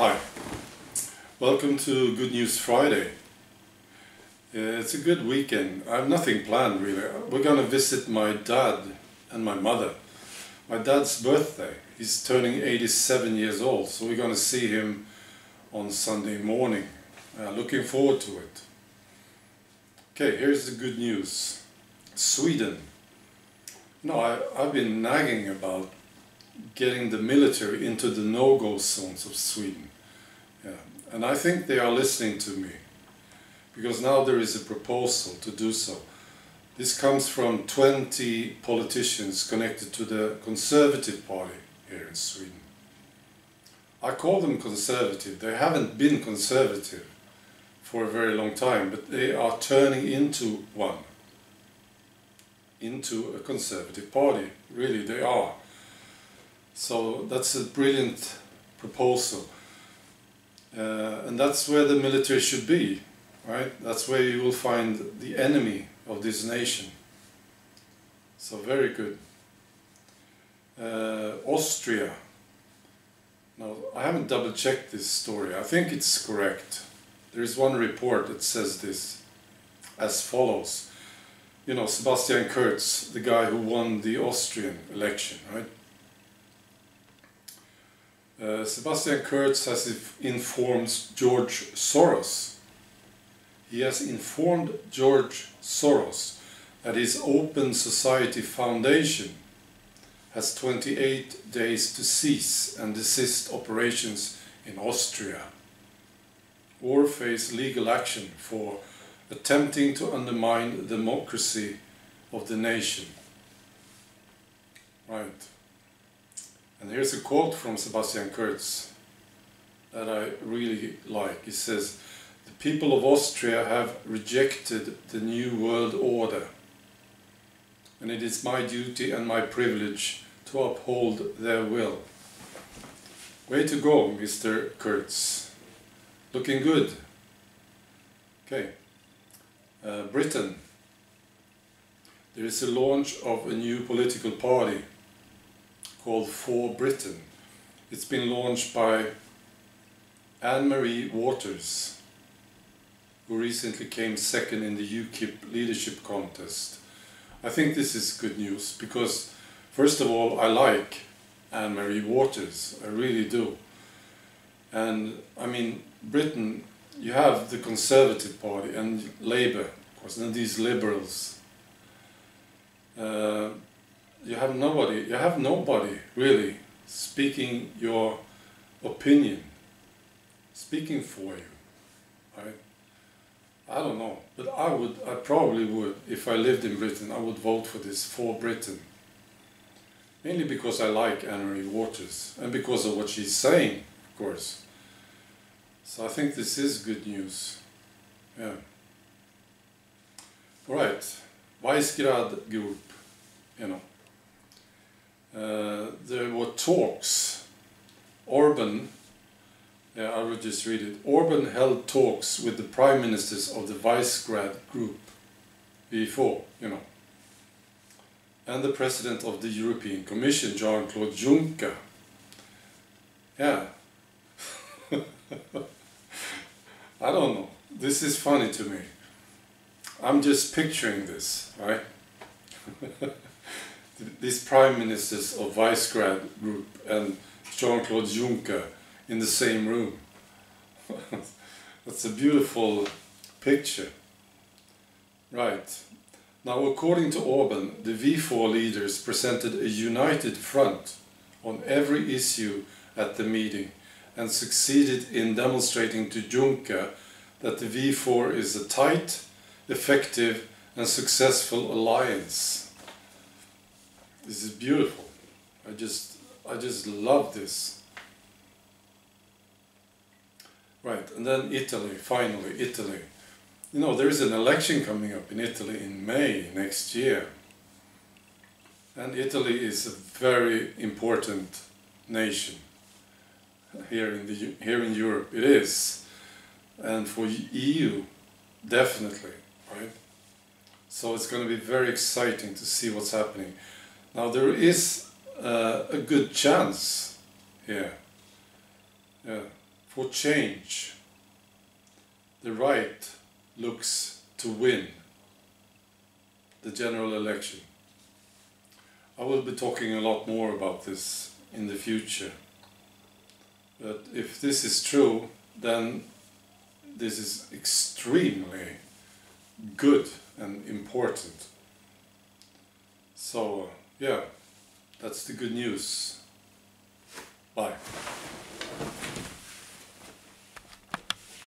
Hi, welcome to Good News Friday. It's a good weekend. I have nothing planned really. We're gonna visit my dad and my mother. My dad's birthday. He's turning 87 years old, so we're gonna see him on Sunday morning. Looking forward to it. Okay, here's the good news. Sweden. No, I've been nagging about getting the military into the no-go zones of Sweden. Yeah. And I think they are listening to me, because now there is a proposal to do so. This comes from 20 politicians connected to the Conservative Party here in Sweden. I call them conservative. They haven't been conservative for a very long time, but they are turning into one. Into a conservative party. Really, they are. So that's a brilliant proposal. And that's where the military should be, right? That's where you will find the enemy of this nation. So very good. Austria. Now, I haven't double-checked this story. I think it's correct. There is one report that says this as follows. You know, Sebastian Kurz, the guy who won the Austrian election, right? Sebastian Kurz has informed George Soros. He has informed George Soros that his Open Society Foundation has 28 days to cease and desist operations in Austria, or face legal action for attempting to undermine the democracy of the nation. Right. And here's a quote from Sebastian Kurz that I really like. He says, "The people of Austria have rejected the New World Order, and it is my duty and my privilege to uphold their will." Way to go, Mr. Kurz. Looking good. Okay. Britain. There is a launch of a new political party called For Britain. It's been launched by Anne-Marie Waters, who recently came second in the UKIP leadership contest. I think this is good news because, first of all, I like Anne-Marie Waters, I really do. And I mean, Britain, you have the Conservative Party and Labour, of course, and these liberals. You have nobody really speaking your opinion, speaking for you, right? I don't know, but I probably would, if I lived in Britain, I would vote for this For Britain. Mainly because I like Anne-Marie Waters, and because of what she's saying, of course. So I think this is good news, yeah. Alright, Visegrad Group, you know. There were talks. Orban, yeah, I will just read it. Orban held talks with the prime ministers of the Visegrad Group, V4, you know, and the president of the European Commission, Jean-Claude Juncker. Yeah. I don't know. This is funny to me. I'm just picturing this, right? These prime ministers of Visegrad Group and Jean-Claude Juncker in the same room. That's a beautiful picture. Right. Now, according to Orban, the V4 leaders presented a united front on every issue at the meeting and succeeded in demonstrating to Juncker that the V4 is a tight, effective and successful alliance. This is beautiful. I just love this. Right, and then Italy, finally, Italy. You know, there is an election coming up in Italy in May next year. And Italy is a very important nation here in Europe. It is. And for EU, definitely, right? So it's going to be very exciting to see what's happening. Now there is a good chance here for change. The right looks to win the general election. I will be talking a lot more about this in the future. But if this is true, then this is extremely good and important. So, yeah, that's the good news. Bye.